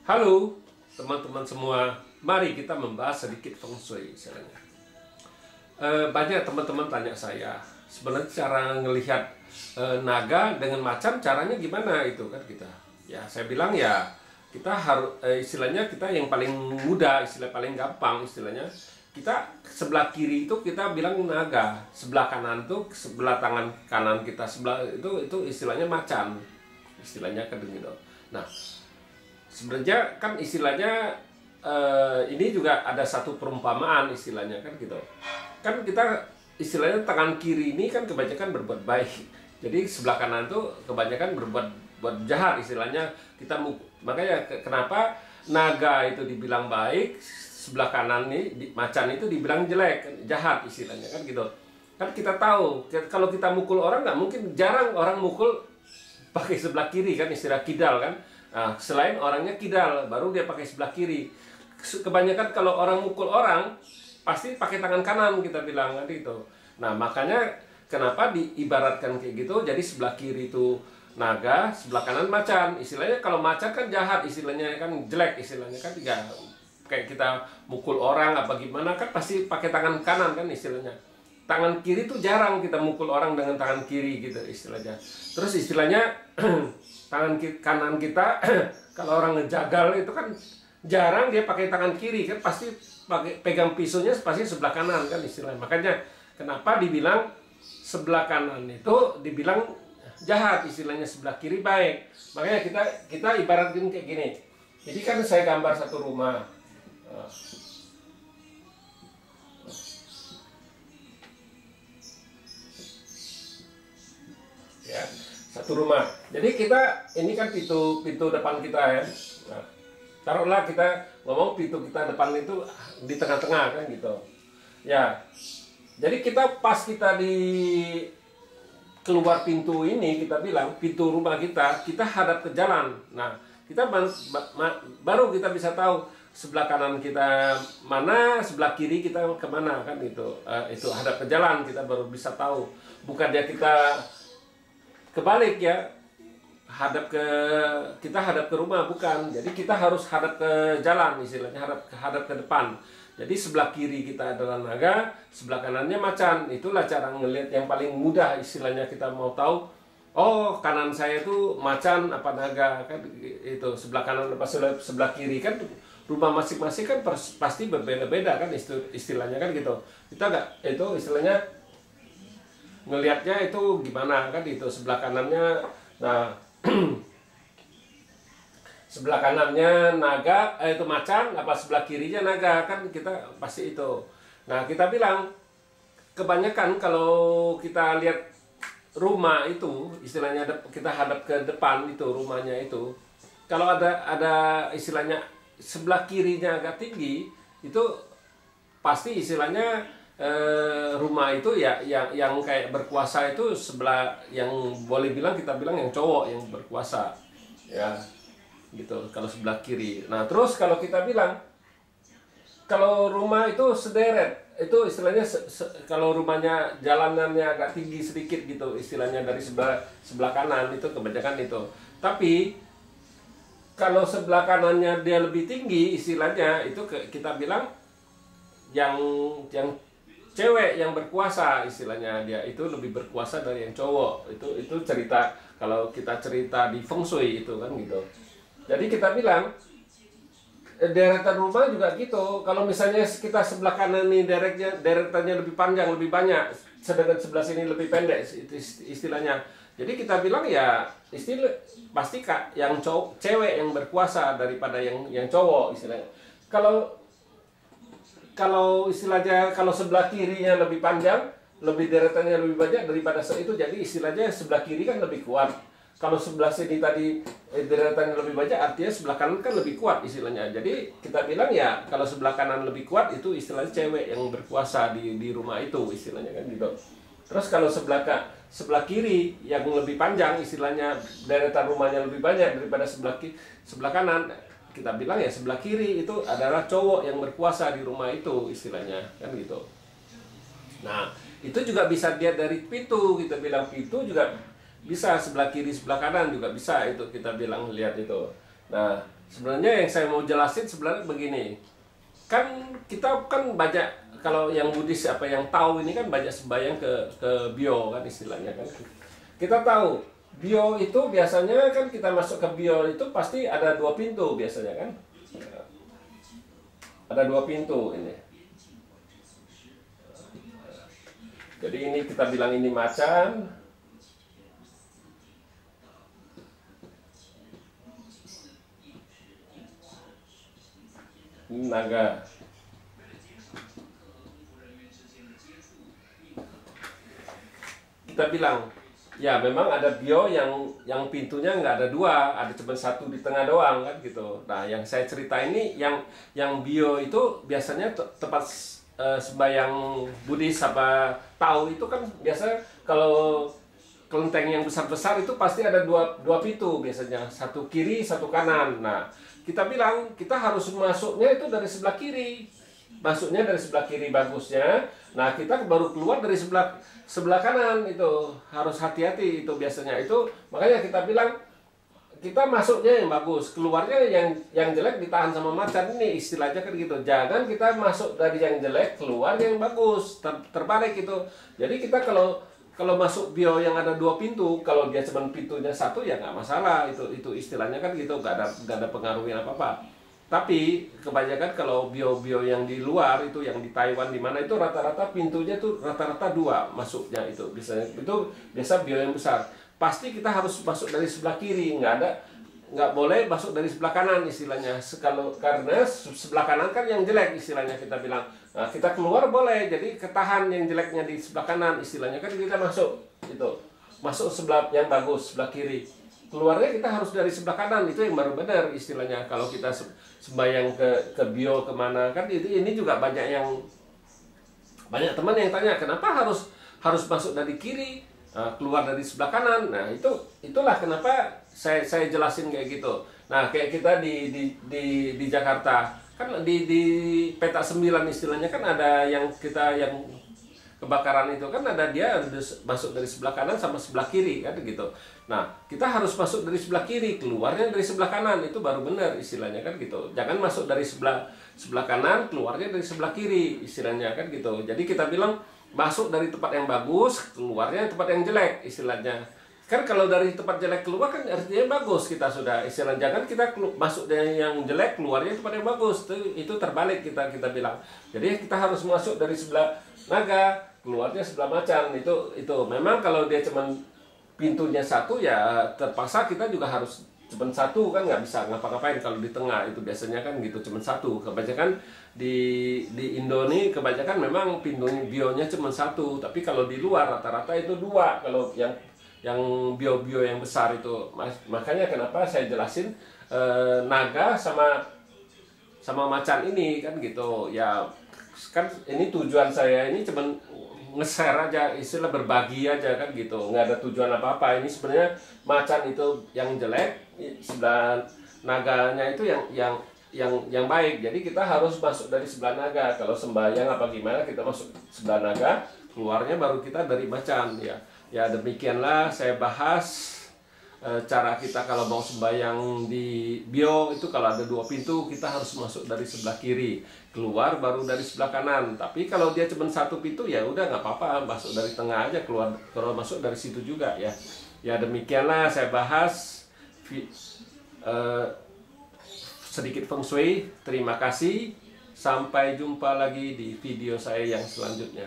Halo teman-teman semua, mari kita membahas sedikit feng shui istilahnya. Banyak teman-teman tanya saya, sebenarnya cara ngelihat naga dengan macan caranya gimana itu kan kita. Ya saya bilang ya kita harus istilahnya kita yang paling mudah, istilah paling gampang istilahnya. Kita sebelah kiri itu kita bilang naga, sebelah kanan tuh sebelah tangan kanan kita sebelah itu istilahnya macan, istilahnya kan gitu. Nah sebenarnya kan istilahnya ini juga ada satu perumpamaan istilahnya kan gitu. Kan kita istilahnya tangan kiri ini kan kebanyakan berbuat baik. Jadi sebelah kanan tuh kebanyakan buat jahat istilahnya. Makanya kenapa naga itu dibilang baik, sebelah kanan nih macan itu dibilang jelek, jahat istilahnya kan gitu. Kan kita tahu kalau kita mukul orang nggak mungkin, jarang orang mukul pakai sebelah kiri kan, istilah kidal kan. Nah, selain orangnya kidal, baru dia pakai sebelah kiri. Kebanyakan kalau orang mukul orang, pasti pakai tangan kanan kita bilang kan gitu. Nah, makanya kenapa diibaratkan kayak gitu, jadi sebelah kiri itu naga, sebelah kanan macan. Istilahnya kalau macan kan jahat, istilahnya kan jelek, istilahnya kan tidak kayak kita mukul orang apa gimana kan pasti pakai tangan kanan kan istilahnya. Tangan kiri tuh jarang kita mukul orang dengan tangan kiri gitu istilahnya. Terus istilahnya tangan kanan kita kalau orang ngejagal itu kan jarang dia pakai tangan kiri kan, pasti pakai pegang pisaunya pasti sebelah kanan kan istilahnya. Makanya kenapa dibilang sebelah kanan itu dibilang jahat, istilahnya sebelah kiri baik. Makanya kita ibaratin kayak gini. Jadi kan saya gambar satu rumah. Ya, satu rumah. Jadi kita ini kan pintu depan kita ya. Nah, taruhlah kita ngomong pintu kita depan itu di tengah-tengah kan gitu. Ya. Jadi pas kita di keluar pintu ini, kita bilang pintu rumah kita hadap ke jalan. Nah, kita baru kita bisa tahu sebelah kanan kita mana, sebelah kiri kita kemana kan gitu. Itu hadap ke jalan, kita baru bisa tahu. Bukan dia kita kebalik ya, kita hadap ke rumah, bukan. Jadi kita harus hadap ke jalan, istilahnya hadap ke depan. Jadi sebelah kiri kita adalah naga, sebelah kanannya macan. Itulah cara ngelihat yang paling mudah, istilahnya kita mau tahu. Oh, kanan saya itu macan apa naga kan itu, sebelah kanan apa sebelah kiri kan rumah masing-masing kan pasti berbeda-beda kan istilahnya kan gitu. Kita nggak itu istilahnya ngelihatnya itu gimana kan itu sebelah kanannya. Nah sebelah kanannya naga itu macan apa sebelah kirinya naga kan kita pasti itu. Nah kita bilang kebanyakan kalau kita lihat rumah itu istilahnya kita hadap ke depan itu rumahnya itu, kalau ada istilahnya sebelah kirinya agak tinggi itu pasti istilahnya rumah itu ya yang kayak berkuasa itu sebelah yang boleh bilang kita bilang yang cowok yang berkuasa ya gitu kalau sebelah kiri. Nah terus kalau kita bilang kalau rumah itu sederet itu istilahnya kalau rumahnya jalanannya agak tinggi sedikit gitu istilahnya dari sebelah kanan itu kebanyakan itu. Tapi kalau sebelah kanannya dia lebih tinggi istilahnya itu kita bilang yang cewek yang berkuasa istilahnya, dia itu lebih berkuasa dari yang cowok. Itu cerita kalau kita cerita di feng shui itu kan gitu. Jadi kita bilang deretan rumah juga gitu. Kalau misalnya kita sebelah kanan nih deretannya lebih panjang, lebih banyak, sedangkan sebelah sini lebih pendek istilahnya. Jadi kita bilang ya pasti yang cewek yang berkuasa daripada yang cowok istilahnya. Kalau istilahnya kalau sebelah kirinya lebih panjang, lebih deretannya lebih banyak daripada itu, jadi istilahnya sebelah kiri kan lebih kuat. Kalau sebelah sini tadi deretannya lebih banyak, artinya sebelah kanan kan lebih kuat istilahnya. Jadi kita bilang ya kalau sebelah kanan lebih kuat itu istilahnya cewek yang berkuasa di rumah itu istilahnya kan gitu. Terus kalau sebelah kiri yang lebih panjang istilahnya deretan rumahnya lebih banyak daripada sebelah kanan, kita bilang ya sebelah kiri itu adalah cowok yang berkuasa di rumah itu istilahnya kan gitu. Nah itu juga bisa dilihat dari pintu, kita bilang pintu juga bisa sebelah kiri sebelah kanan juga bisa itu kita bilang lihat itu. Nah sebenarnya yang saya mau jelasin sebenarnya begini. Kan kita kan banyak, kalau yang Buddhis apa yang tahu ini kan banyak sembahyang ke bio kan istilahnya kan. Kita tahu bio itu biasanya kan kita masuk ke bio itu pasti ada 2 pintu biasanya kan. Ada 2 pintu ini. Jadi ini kita bilang ini macan. Ini naga. Kita bilang, ya memang ada bio yang pintunya nggak ada 2, ada cuma 1 di tengah doang kan gitu. Nah, yang saya cerita ini yang bio itu biasanya tempat sembahyang Buddhis apa tahu itu kan biasa kalau kelenteng yang besar-besar itu pasti ada dua pintu biasanya, 1 kiri 1 kanan. Nah, kita bilang kita harus masuknya itu dari sebelah kiri, masuknya dari sebelah kiri bagusnya. Nah, kita baru keluar dari sebelah kanan, itu harus hati-hati itu biasanya. Itu makanya kita bilang kita masuknya yang bagus, keluarnya yang jelek ditahan sama macan, ini istilahnya kan gitu. Jangan kita masuk dari yang jelek keluar yang bagus, terbalik itu. Jadi kita kalau masuk bio yang ada 2 pintu, kalau dia cuma pintunya 1 ya nggak masalah, itu istilahnya kan gitu, nggak ada pengaruhnya apa-apa. Tapi kebanyakan kalau bio-bio yang di luar itu, yang di Taiwan di mana itu rata-rata pintunya tuh rata-rata 2 masuknya itu biasa bio yang besar. Pasti kita harus masuk dari sebelah kiri, nggak boleh masuk dari sebelah kanan istilahnya. Karena sebelah kanan kan yang jelek istilahnya kita bilang. Nah, kita keluar boleh, jadi ketahan yang jeleknya di sebelah kanan istilahnya kan, kita masuk sebelah yang bagus sebelah kiri. Keluarnya kita harus dari sebelah kanan, itu yang baru benar istilahnya. Kalau kita sembahyang ke bio kemana kan ini juga banyak teman yang tanya kenapa harus masuk dari kiri, keluar dari sebelah kanan. Nah, itulah kenapa saya jelasin kayak gitu. Nah, kayak kita di Jakarta kan di peta 9 istilahnya kan ada yang kebakaran itu kan ada dia masuk dari sebelah kanan sama sebelah kiri kan gitu. Nah, kita harus masuk dari sebelah kiri, keluarnya dari sebelah kanan, itu baru benar istilahnya kan gitu. Jangan masuk dari sebelah kanan, keluarnya dari sebelah kiri istilahnya kan gitu. Jadi kita bilang masuk dari tempat yang bagus, keluarnya tempat yang jelek istilahnya. Kan kalau dari tempat jelek keluar kan artinya bagus, kita sudah istilah. Jangan kita masuk dari yang jelek, keluarnya tempat yang bagus. Itu terbalik kita bilang. Jadi kita harus masuk dari sebelah naga, keluarnya sebelah macan. Itu memang kalau dia cuman pintunya 1 ya terpaksa kita juga harus cuma 1 kan, nggak bisa ngapa-ngapain kalau di tengah itu biasanya kan gitu, cuma 1. Kebanyakan di Indo nih kebanyakan memang pintunya bionya cuma 1, tapi kalau di luar rata-rata itu 2 kalau yang bio-bio yang besar itu. Makanya kenapa saya jelasin naga sama macan ini kan gitu ya. Kan ini tujuan saya ini cuman nge-share aja, istilah berbagi aja kan gitu, nggak ada tujuan apa-apa. Ini sebenarnya macan itu yang jelek, sebelah naganya itu yang baik. Jadi kita harus masuk dari sebelah naga. Kalau sembahyang apa gimana kita masuk sebelah naga, keluarnya baru kita dari macan ya. Ya demikianlah saya bahas cara kita kalau mau sembahyang di bio itu. Kalau ada 2 pintu kita harus masuk dari sebelah kiri, keluar baru dari sebelah kanan. Tapi kalau dia cuma 1 pintu ya udah nggak apa-apa, masuk dari tengah aja, keluar kalau masuk dari situ juga ya. Ya demikianlah saya bahas sedikit feng shui. Terima kasih, sampai jumpa lagi di video saya yang selanjutnya.